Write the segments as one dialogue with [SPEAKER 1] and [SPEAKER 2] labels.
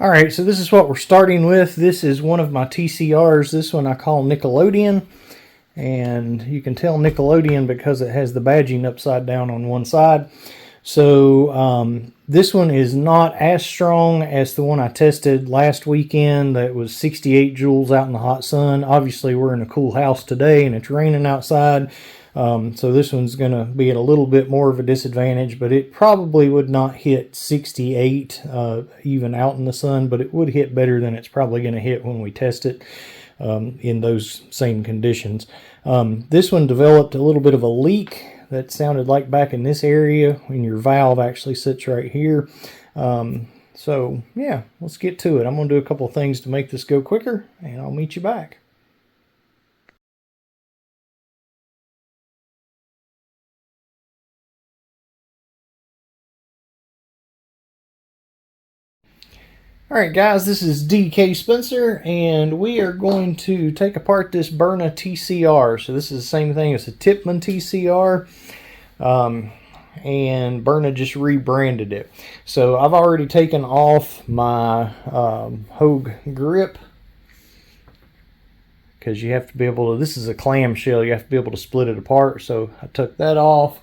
[SPEAKER 1] All right, so this is what we're starting with. This is one of my TCRs. This one I call Nickelodeon. And you can tell Nickelodeon because it has the badging upside down on one side. So this one is not as strong as the one I tested last weekend that was 68 joules out in the hot sun. Obviously, we're in a cool house today and it's raining outside. So this one's going to be at a little bit more of a disadvantage, but it probably would not hit 68 even out in the sun, but it would hit better than it's probably going to hit when we test it in those same conditions. This one developed a little bit of a leak that sounded like back in this area when your valve actually sits right here. So yeah, let's get to it. I'm going to do a couple of things to make this go quicker, and I'll meet you back. Alright guys, this is DK Spencer, and we are going to take apart this Byrna TCR. So this is the same thing as a Tippmann TCR, and Byrna just rebranded it. So I've already taken off my Hogue grip, because you have to be able to, this is a clamshell, you have to be able to split it apart. So I took that off.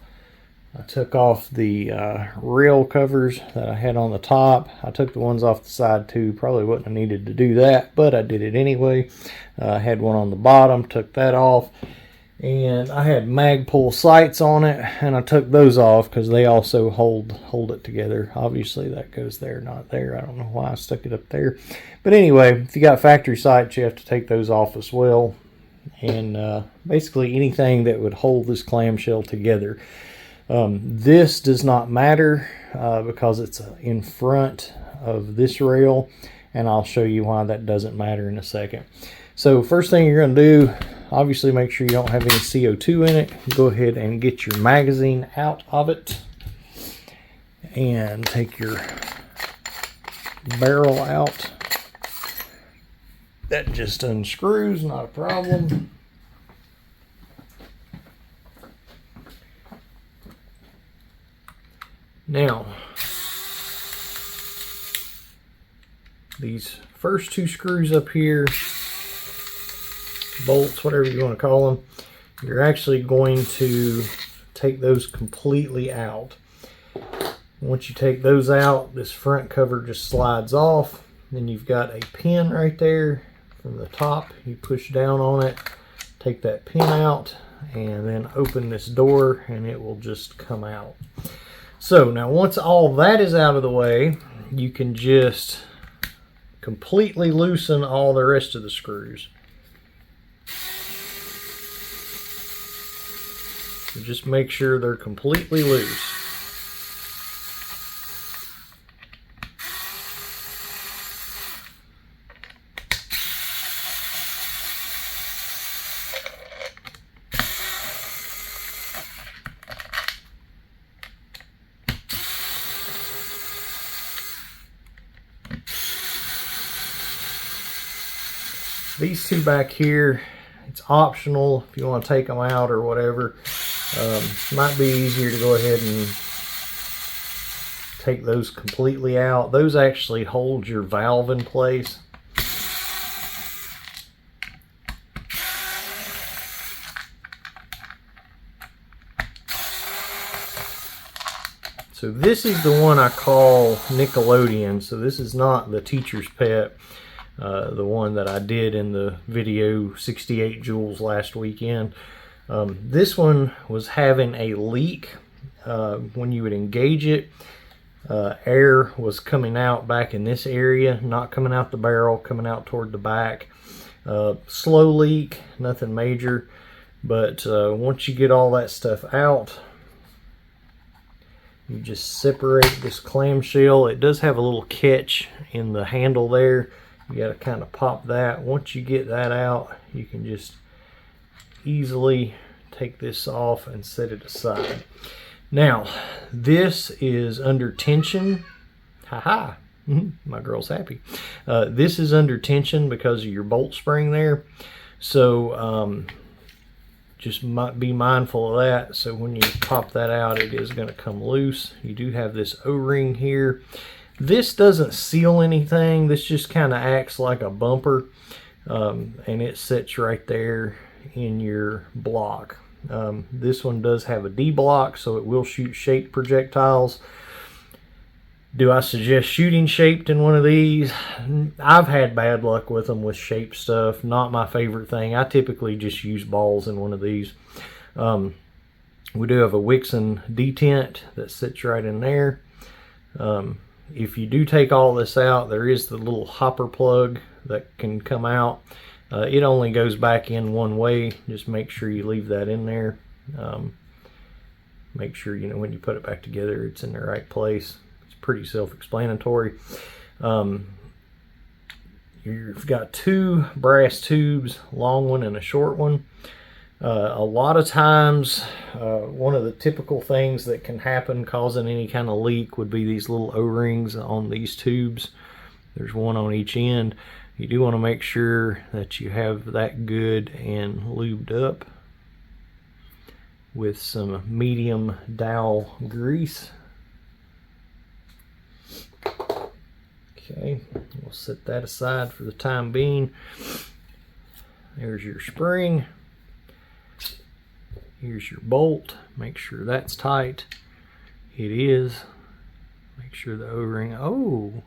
[SPEAKER 1] I took off the rail covers that I had on the top. I took the ones off the side too. Probably wouldn't have needed to do that, but I did it anyway. I had one on the bottom, took that off. And I had Magpul sights on it, and I took those off because they also hold it together. Obviously that goes there, not there. I don't know why I stuck it up there. But anyway, if you got factory sights, you have to take those off as well. And basically anything that would hold this clamshell together. This does not matter because it's in front of this rail, and I'll show you why that doesn't matter in a second. So first thing you're going to do, obviously make sure you don't have any CO2 in it. Go ahead and get your magazine out of it, and take your barrel out. That just unscrews, not a problem. Now, these first two screws up here, bolts, whatever you want to call them, you're actually going to take those completely out. Once you take those out, this front cover just slides off. Then you've got a pin right there from the top. You push down on it, take that pin out, and then open this door, and it will just come out. So now once all that is out of the way, you can just completely loosen all the rest of the screws. So just make sure they're completely loose. These two back here, it's optional if you want to take them out or whatever. Might be easier to go ahead and take those completely out. Those actually hold your valve in place. So this is the one I call Nickelodeon. So this is not the teacher's pet. The one that I did in the video 68 joules last weekend. This one was having a leak. When you would engage it, air was coming out back in this area, not coming out the barrel, coming out toward the back. Slow leak, nothing major, but once you get all that stuff out, you just separate this clamshell. It does have a little catch in the handle there. You got to kind of pop that. Once you get that out, you can just easily take this off and set it aside. Now, this is under tension. Haha, my girl's happy. This is under tension because of your bolt spring there. So just be mindful of that. So when you pop that out, it is going to come loose. You do have this O-ring here. This doesn't seal anything. This just kind of acts like a bumper, and it sits right there in your block. This one does have a D block, so it will shoot shaped projectiles. Do I suggest shooting shaped in one of these? I've had bad luck with them with shaped stuff. Not my favorite thing. I typically just use balls in one of these. We do have a Wixon detent that sits right in there. If you do take all this out, there is the little hopper plug that can come out. It only goes back in one way. Just make sure you leave that in there. Make sure, you know, when you put it back together, it's in the right place. It's pretty self-explanatory. You've got two brass tubes, long one and a short one. A lot of times, one of the typical things that can happen causing any kind of leak would be these little O-rings on these tubes. There's one on each end. You do want to make sure that you have that good and lubed up with some medium dowel grease. Okay, we'll set that aside for the time being. There's your spring. Here's your bolt. Make sure that's tight. It is. Make sure the O-ring. Oh,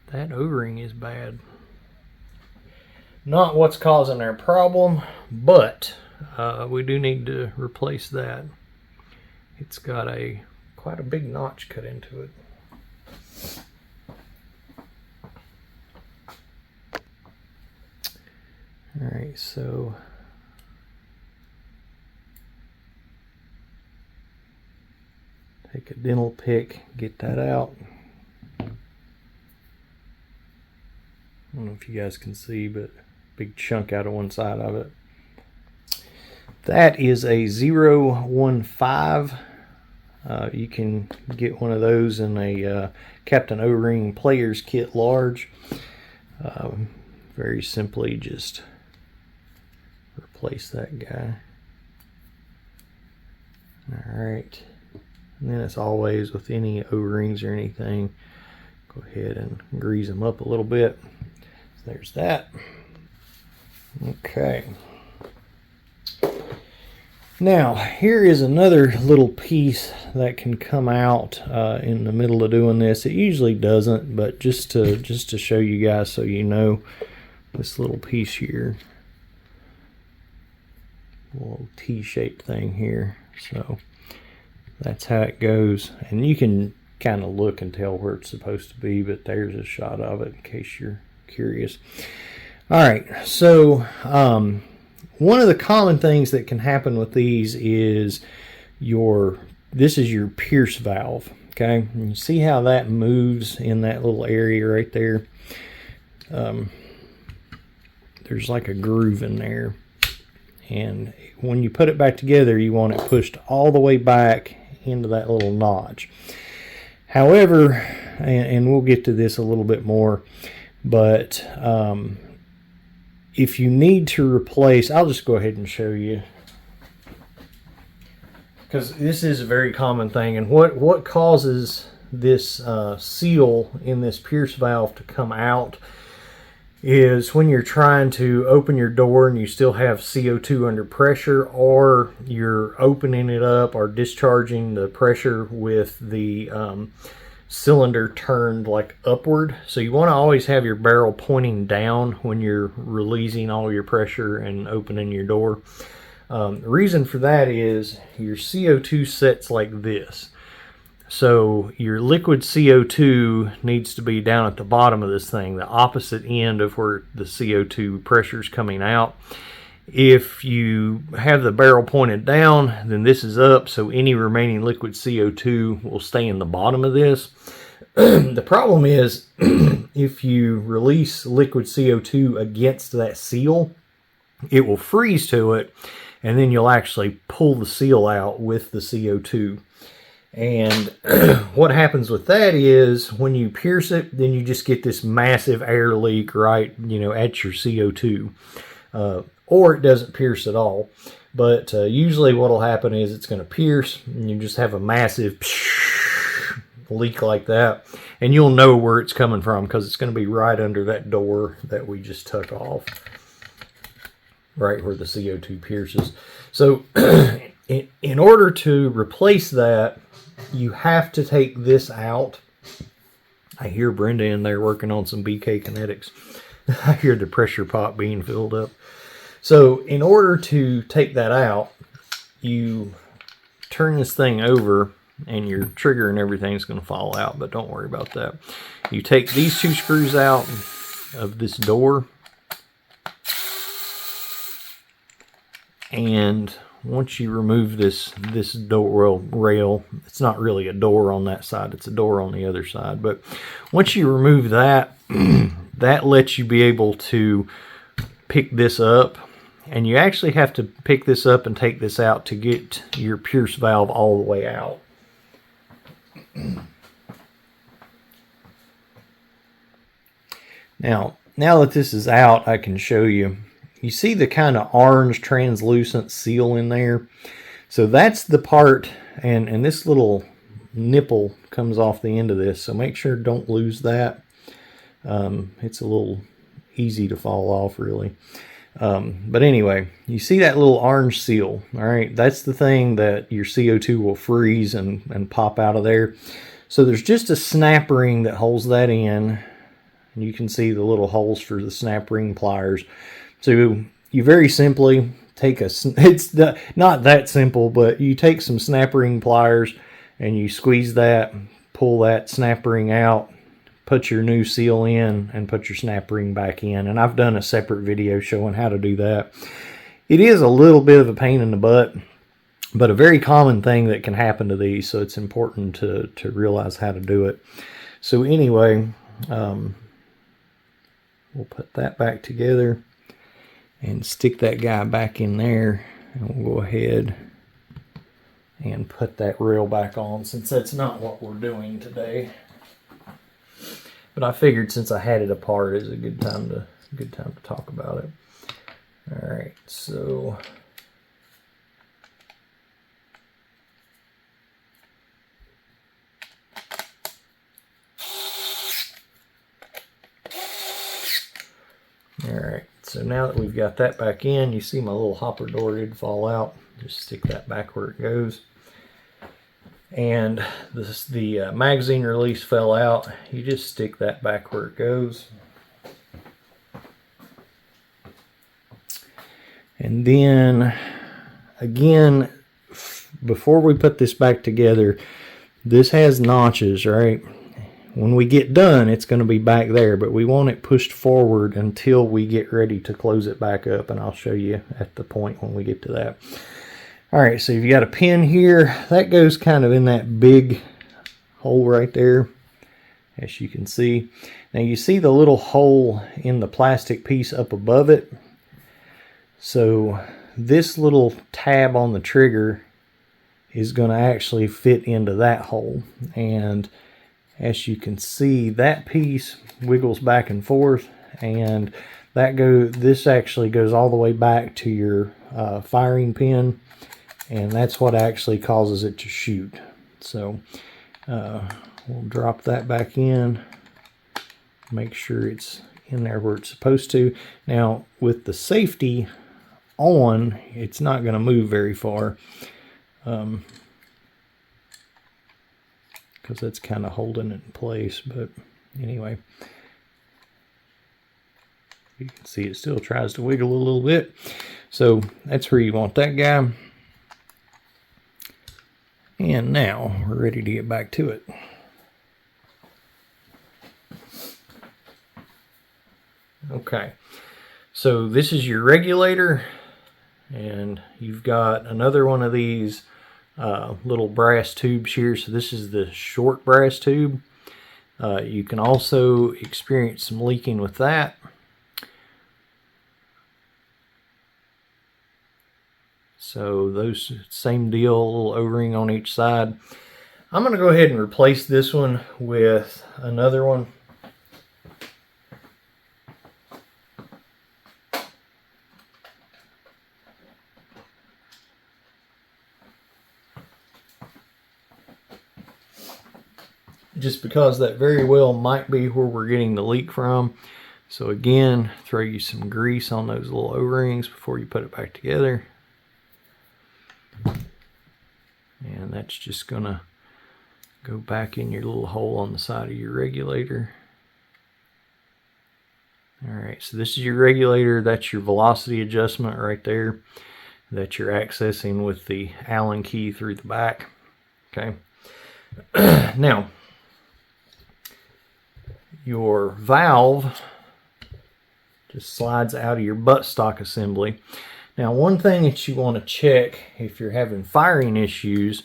[SPEAKER 1] that O-ring is bad. Not what's causing our problem, but we do need to replace that. It's got quite a big notch cut into it. All right, so take a dental pick, get that out. I don't know if you guys can see, but big chunk out of one side of it. That is a 015. You can get one of those in a Captain O-Ring Players Kit Large. Very simply just replace that guy. Alright. And then, as always, with any O-rings or anything, go ahead and grease them up a little bit. So there's that. Okay. Now, here is another little piece that can come out in the middle of doing this. It usually doesn't, but just to show you guys so you know, this little piece here, a little T-shaped thing here. So that's how it goes, and you can kind of look and tell where it's supposed to be, but there's a shot of it in case you're curious. All right, so one of the common things that can happen with these is this is your pierce valve. Okay, and you see how that moves in that little area right there. There's like a groove in there, and when you put it back together, you want it pushed all the way back into that little notch. However, and we'll get to this a little bit more, but if you need to replace, I'll just go ahead and show you, because this is a very common thing. And what causes this seal in this pierce valve to come out is when you're trying to open your door and you still have CO2 under pressure, or you're opening it up or discharging the pressure with the cylinder turned like upward. So you want to always have your barrel pointing down when you're releasing all your pressure and opening your door. The reason for that is your CO2 sets like this. So your liquid CO2 needs to be down at the bottom of this thing, the opposite end of where the CO2 pressure is coming out. If you have the barrel pointed down, then this is up, so any remaining liquid CO2 will stay in the bottom of this. The problem is if you release liquid CO2 against that seal, it will freeze to it, and then you'll actually pull the seal out with the CO2. And what happens with that is when you pierce it, then you just get this massive air leak right, at your CO2. Or it doesn't pierce at all. But usually what will happen is it's going to pierce, and you just have a massive leak like that. And you'll know where it's coming from because it's going to be right under that door that we just took off. Right where the CO2 pierces. So in order to replace that, you have to take this out. I hear Brenda in there working on some BK kinetics. I hear the pressure pot being filled up. So in order to take that out, you turn this thing over and your trigger and everything is going to fall out, but don't worry about that. You take these two screws out of this door, and once you remove this door rail, it's not really a door on that side, it's a door on the other side, but once you remove that, that lets you be able to pick this up. And you actually have to pick this up and take this out to get your Pierce valve all the way out. Now that this is out, I can show you. You see the kind of orange translucent seal in there? So that's the part, and this little nipple comes off the end of this, so make sure don't lose that. It's a little easy to fall off, really. But anyway, you see that little orange seal, all right? That's the thing that your CO2 will freeze and pop out of there. So there's just a snap ring that holds that in. And you can see the little holes for the snap ring pliers. So you very simply take not that simple, but you take some snap ring pliers and you squeeze that, pull that snap ring out, put your new seal in, and put your snap ring back in. And I've done a separate video showing how to do that. It is a little bit of a pain in the butt, but a very common thing that can happen to these, so it's important to realize how to do it. So anyway, we'll put that back together and stick that guy back in there, and we'll go ahead and put that rail back on, since that's not what we're doing today. But I figured since I had it apart, it's a good time to talk about it. All right, so all right, so now that we've got that back in, you see my little hopper door did fall out. Just stick that back where it goes. And the magazine release fell out. You just stick that back where it goes. And then again, before we put this back together, this has notches, right? When we get done, it's going to be back there, but we want it pushed forward until we get ready to close it back up, and I'll show you at the point when we get to that. All right, so you've got a pin here. That goes kind of in that big hole right there, as you can see. Now you see the little hole in the plastic piece up above it. So this little tab on the trigger is going to actually fit into that hole. And as you can see, that piece wiggles back and forth, and this actually goes all the way back to your firing pin. And that's what actually causes it to shoot. So we'll drop that back in, make sure it's in there where it's supposed to. Now with the safety on, it's not going to move very far, because that's kind of holding it in place. But anyway, you can see it still tries to wiggle a little bit. So that's where you want that guy. And now we're ready to get back to it. Okay, so this is your regulator, and you've got another one of these little brass tubes here. So this is the short brass tube. You can also experience some leaking with that. So those, same deal, a little O-ring on each side. I'm going to go ahead and replace this one with another one. just because that very well might be where we're getting the leak from. So again, throw you some grease on those little O-rings before you put it back together. And that's just gonna go back in your little hole on the side of your regulator. All right, so this is your regulator. That's your velocity adjustment right there that you're accessing with the Allen key through the back. Okay. Now, your valve just slides out of your buttstock assembly. Now, one thing that you want to check if you're having firing issues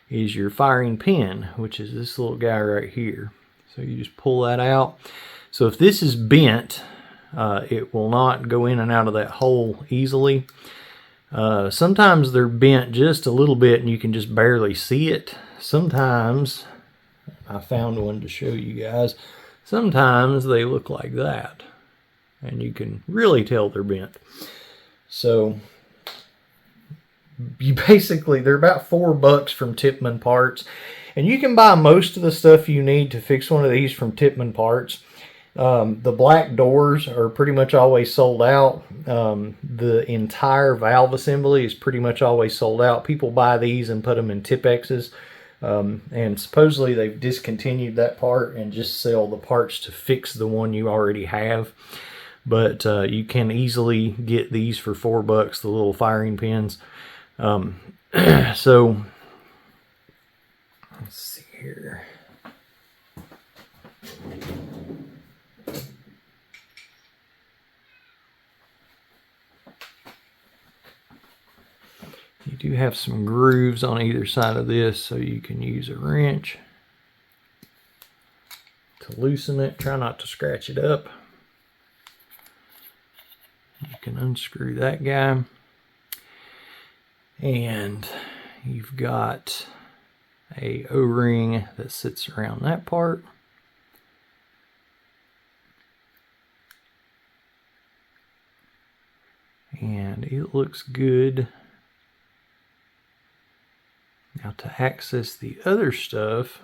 [SPEAKER 1] is your firing pin, which is this little guy right here. So you just pull that out. So if this is bent, it will not go in and out of that hole easily. Sometimes they're bent just a little bit and you can just barely see it. Sometimes, I found one to show you guys, sometimes they look like that. And you can really tell they're bent. So you basically, they're about $4 from Tippmann Parts. And you can buy most of the stuff you need to fix one of these from Tippmann Parts. The black doors are pretty much always sold out. The entire valve assembly is pretty much always sold out. People buy these and put them in Tipp-X's. And supposedly they've discontinued that part and just sell the parts to fix the one you already have. But you can easily get these for $4, the little firing pins. So let's see here. You do have some grooves on either side of this, so you can use a wrench to loosen it. Try not to scratch it up. You can unscrew that guy. And you've got a O-ring that sits around that part. And it looks good. Now to access the other stuff,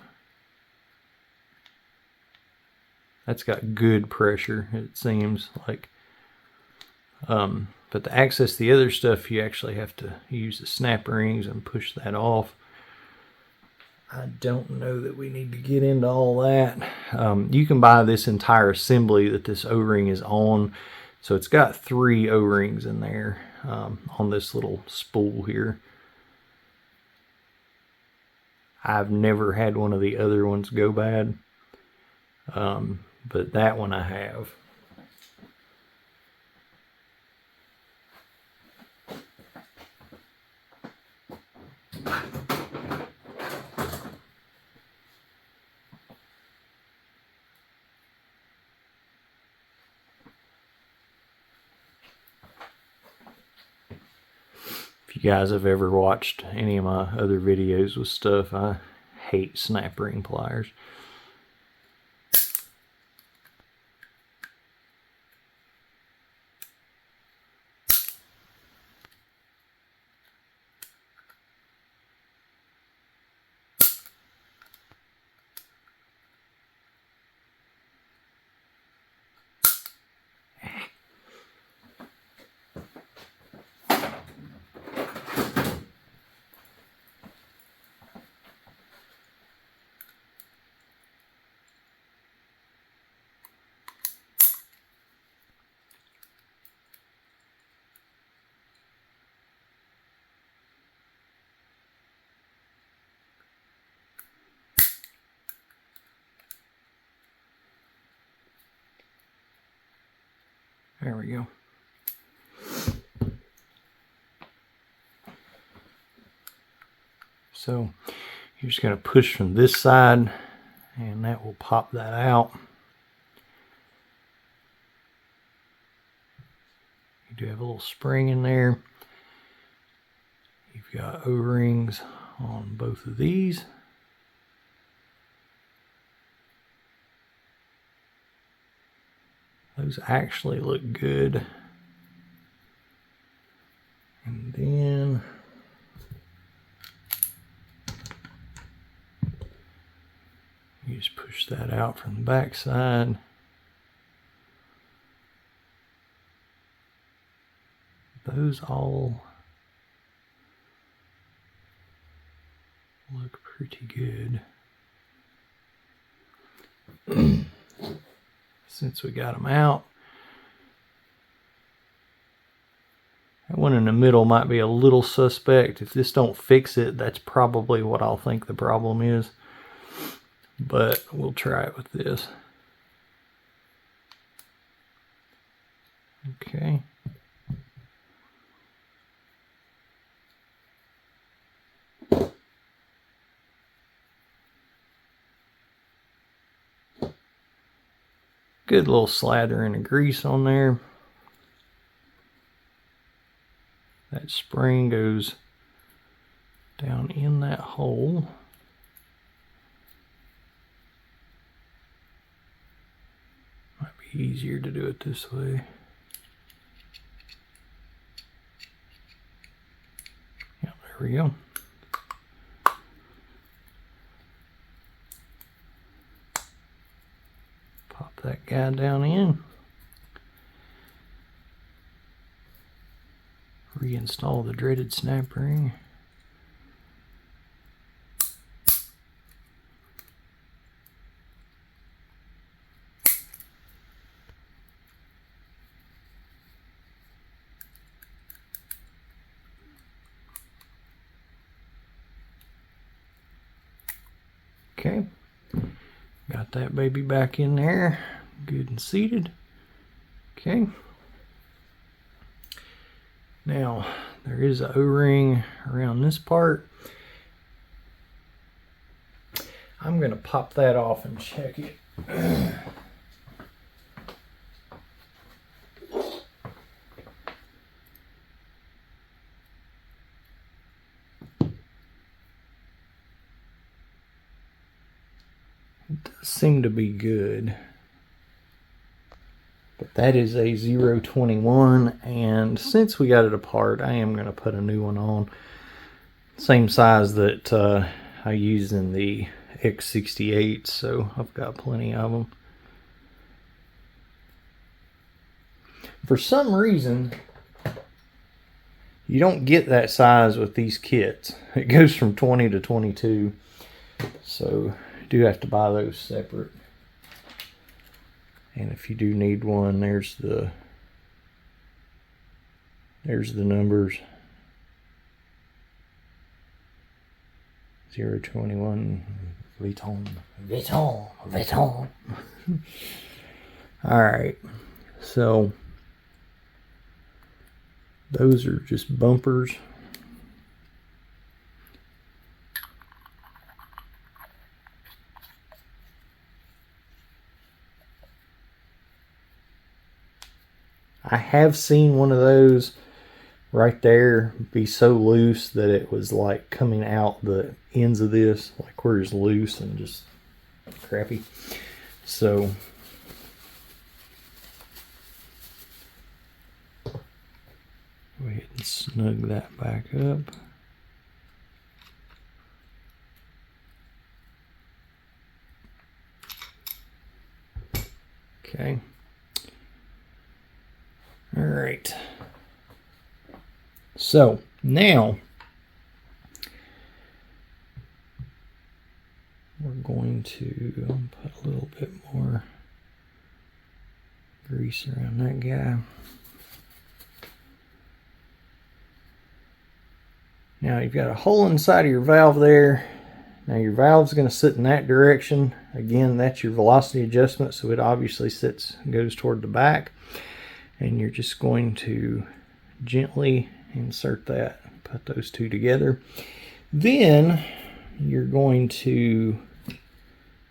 [SPEAKER 1] that's got good pressure, it seems like. But to access the other stuff, you actually have to use the snap rings and push that off. I don't know that we need to get into all that. You can buy this entire assembly that this O-ring is on. So it's got 3 O-rings in there on this little spool here. I've never had one of the other ones go bad, but that one I have. If you guys have ever watched any of my other videos with stuff, I hate snap ring pliers. There we go. So you're just going to push from this side and that will pop that out. You do have a little spring in there. You've got O-rings on both of these. Those actually look good. And then You just push that out from the back side. Those all look pretty good. Since we got them out, that one in the middle might be a little suspect. If this don't fix it, that's probably what I'll think the problem is. But we'll try it with this. Okay. Good little slathering of grease on there. That spring goes down in that hole. Might be easier to do it this way. Yeah, there we go. Pop that guy down in. Reinstall the dreaded snap ring. Okay, got that baby back in there, good and seated. Okay, now there is an O-ring around this part. I'm going to pop that off and check it. It does seem to be good. But that is a 021, and since we got it apart, I am going to put a new one on. Same size that I use in the X68, so I've got plenty of them. For some reason, you don't get that size with these kits. It goes from 20 to 22, so you do have to buy those separate. And if you do need one, there's the numbers. 021 Vuitton. All right, so those are just bumpers. I have seen one of those right there be so loose that it was like coming out the ends of this, like where it's loose and just crappy. So go ahead and snug that back up. Okay. All right. So now we're going to put a little bit more grease around that guy. Now you've got a hole inside of your valve there. Now your valve's going to sit in that direction. Again, that's your velocity adjustment, so it obviously goes toward the back. And you're just going to gently insert that, put those two together. Then you're going to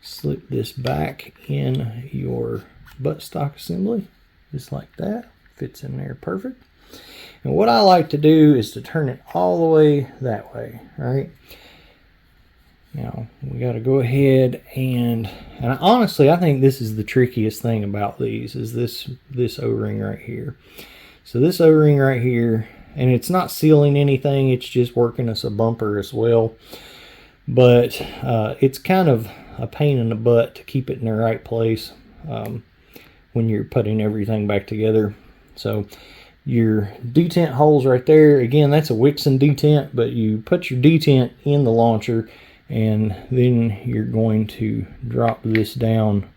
[SPEAKER 1] slip this back in your buttstock assembly, just like that. Fits in there perfect. And what I like to do is to turn it all the way that way, right? Now we got to go ahead and honestly, I think this is the trickiest thing about these is this O-ring right here. So this O-ring right here, and it's not sealing anything, it's just working as a bumper as well. But it's kind of a pain in the butt to keep it in the right place when you're putting everything back together. So your detent holes right there, again, that's a Wixon detent, but you put your detent in the launcher and then you're going to drop this down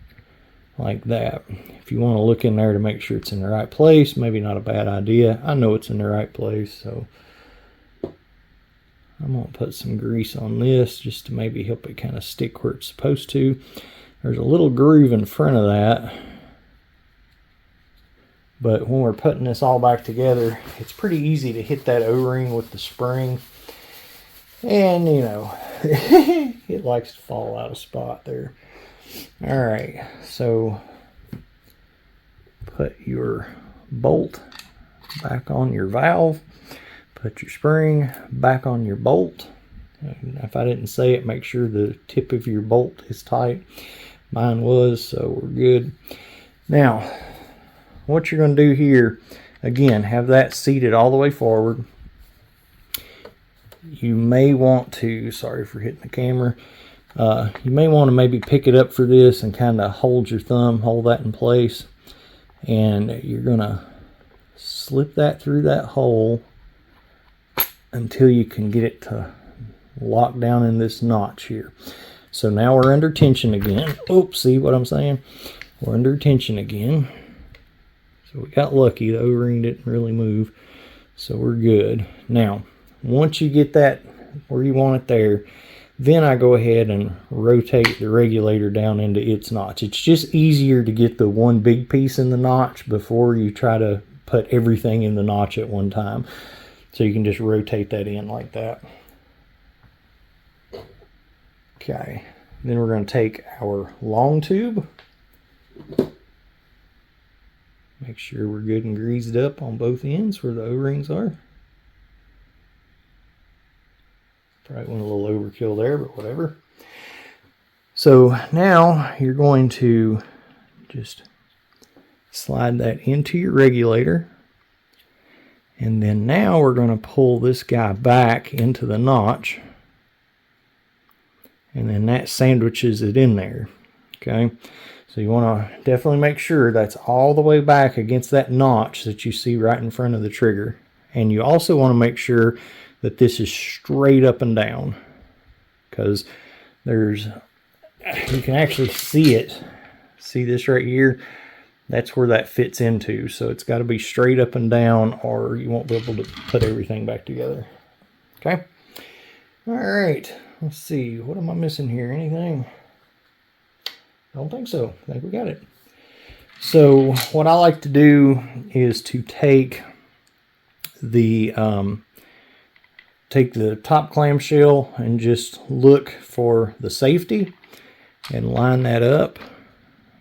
[SPEAKER 1] like that. If you want to look in there to make sure it's in the right place, maybe not a bad idea. I know it's in the right place, so I'm going to put some grease on this just to maybe help it kind of stick where it's supposed to. There's a little groove in front of that, but when we're putting this all back together, it's pretty easy to hit that O-ring with the spring. And, you know, it likes to fall out of spot there. All right, so put your bolt back on your valve. Put your spring back on your bolt. If I didn't say it, make sure the tip of your bolt is tight. Mine was, so we're good. Now, what you're going to do here, again, have that seated all the way forward. You may want to, sorry for hitting the camera, you may want to maybe pick it up for this and kind of hold your thumb, hold that in place. And you're going to slip that through that hole until you can get it to lock down in this notch here. So now we're under tension again. Oops, see what I'm saying? We're under tension again. So we got lucky, the O-ring didn't really move, so we're good. Now, once you get that where you want it there, then I go ahead and rotate the regulator down into its notch. It's just easier to get the one big piece in the notch before you try to put everything in the notch at one time. So you can just rotate that in like that. Okay, then we're going to take our long tube. Make sure we're good and greased up on both ends where the O-rings are. Probably went a little overkill there, but whatever. So now you're going to just slide that into your regulator. And then now we're going to pull this guy back into the notch. And then that sandwiches it in there. Okay. So you want to definitely make sure that's all the way back against that notch that you see right in front of the trigger. And you also want to make sure that this is straight up and down, because you can actually see it. See this right here? That's where that fits into. So it's got to be straight up and down or you won't be able to put everything back together. Okay. All right. Let's see. What am I missing here? Anything? I don't think so. I think we got it. So what I like to do is to take the top clamshell and just look for the safety and line that up.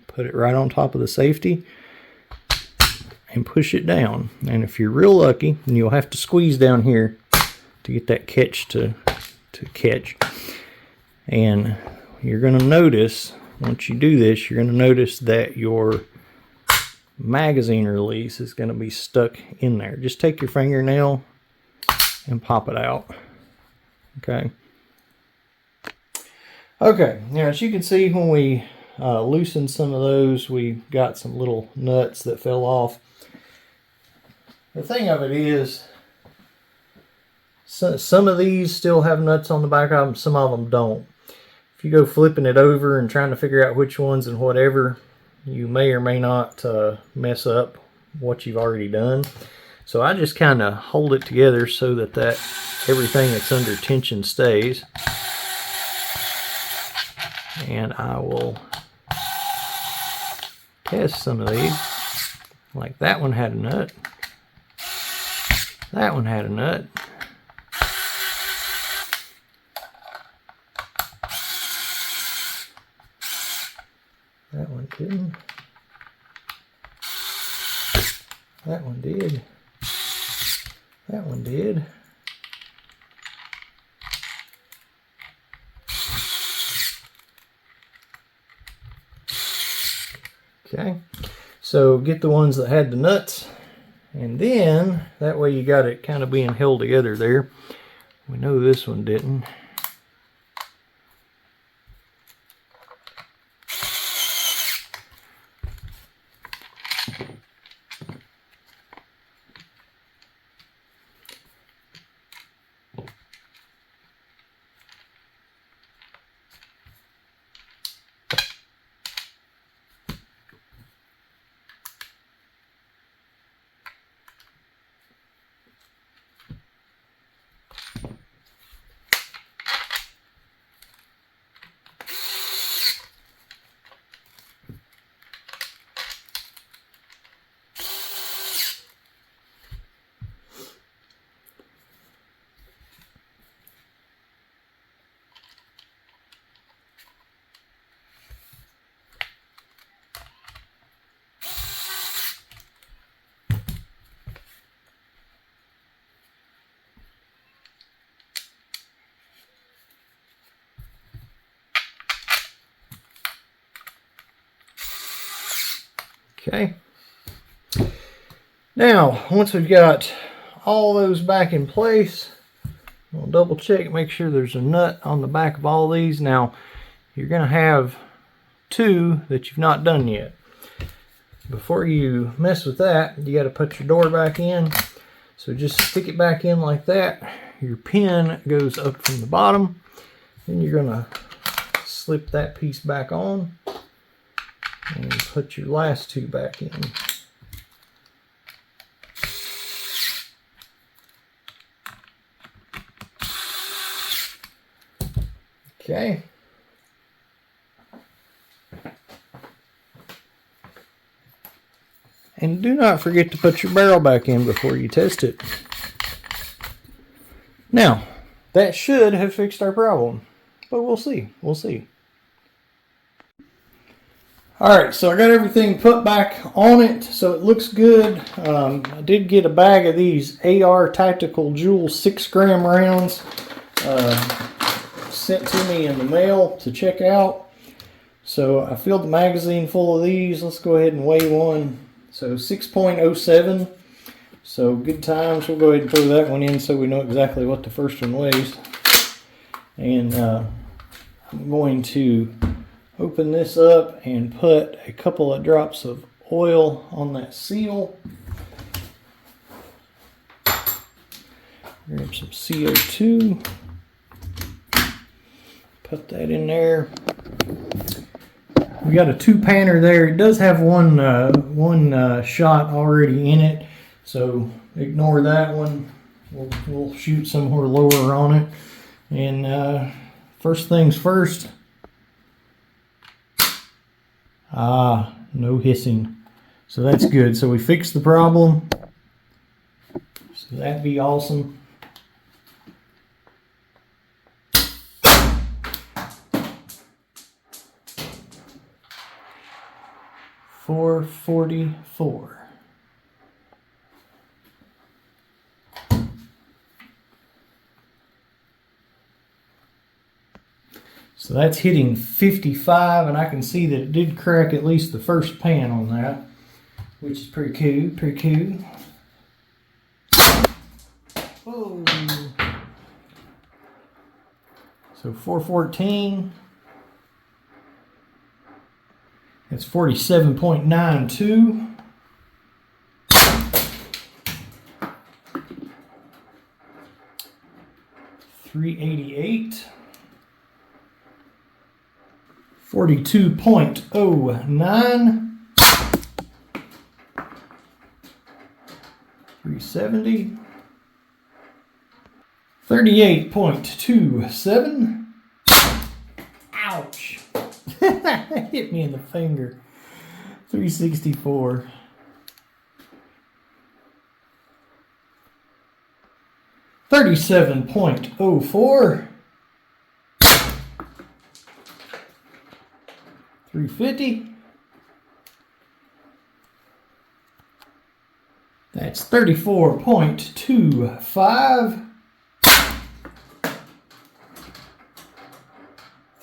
[SPEAKER 1] Put it right on top of the safety and push it down. And if you're real lucky, then you'll have to squeeze down here to get that catch to catch. And you're going to notice, once you do this, you're going to notice that your magazine release is going to be stuck in there. Just take your fingernail and pop it out. Okay. Okay, now as you can see, when we loosened some of those, we got some little nuts that fell off. The thing of it is, some of these still have nuts on the back of them, some of them don't. If you go flipping it over and trying to figure out which ones and whatever, you may or may not mess up what you've already done. So I just kind of hold it together so that everything that's under tension stays. And I will test some of these. Like that one had a nut. That one had a nut. That one didn't. That one did. That one did. Okay, so get the ones that had the nuts, and then that way you got it kind of being held together there. We know this one didn't. Okay. Now, once we've got all those back in place, we'll double check, make sure there's a nut on the back of all these. Now, you're going to have two that you've not done yet. Before you mess with that, you got to put your door back in. So just stick it back in like that. Your pin goes up from the bottom. Then you're going to slip that piece back on and put your last two back in. Okay. And do not forget to put your barrel back in before you test it. Now, that should have fixed our problem, but we'll see. We'll see. Alright, so I got everything put back on it, so it looks good. I did get a bag of these AR Tactical Joule 6-gram rounds sent to me in the mail to check out. So I filled the magazine full of these. Let's go ahead and weigh one. So 6.07. So good times. We'll go ahead and throw that one in so we know exactly what the first one weighs. And I'm going to open this up and put a couple of drops of oil on that seal. Grab some CO2. Put that in there. We got a 2-panner there. It does have one shot already in it, so ignore that one. We'll shoot somewhere lower on it. And first things first. No hissing. So that's good. So we fixed the problem. So that'd be awesome. $4.44. So that's hitting 55, and I can see that it did crack at least the first pan on that, which is pretty cool, pretty cool. Whoa. So 414. That's 47.92. $3.88. 42.09. $3.70. 38.27. Ouch. Hit me in the finger. $3.64. $37.04. $3.50. That's 34.25.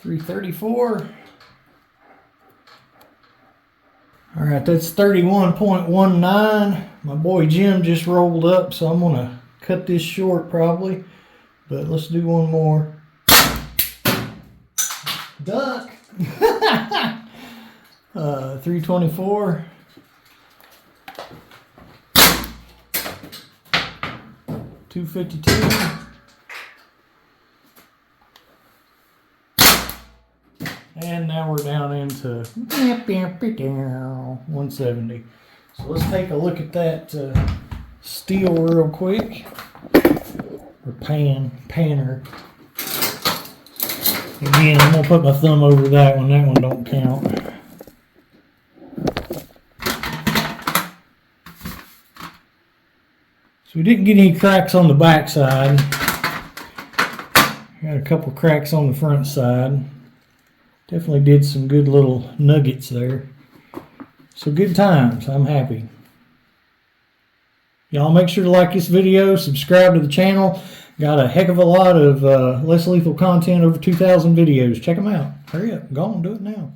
[SPEAKER 1] $3.34. All right, that's 31.19. My boy Jim just rolled up, so I'm gonna cut this short probably, but let's do one more. Duck. 324. $2.52. And now we're down into 170. So let's take a look at that steel real quick. Or panner. Again, I'm gonna put my thumb over that one. That one don't count. So we didn't get any cracks on the back side. Got a couple cracks on the front side. Definitely did some good little nuggets there. So good times. I'm happy. Y'all make sure to like this video, subscribe to the channel. Got a heck of a lot of less lethal content, over 2,000 videos. Check them out. Hurry up. Go on, do it now.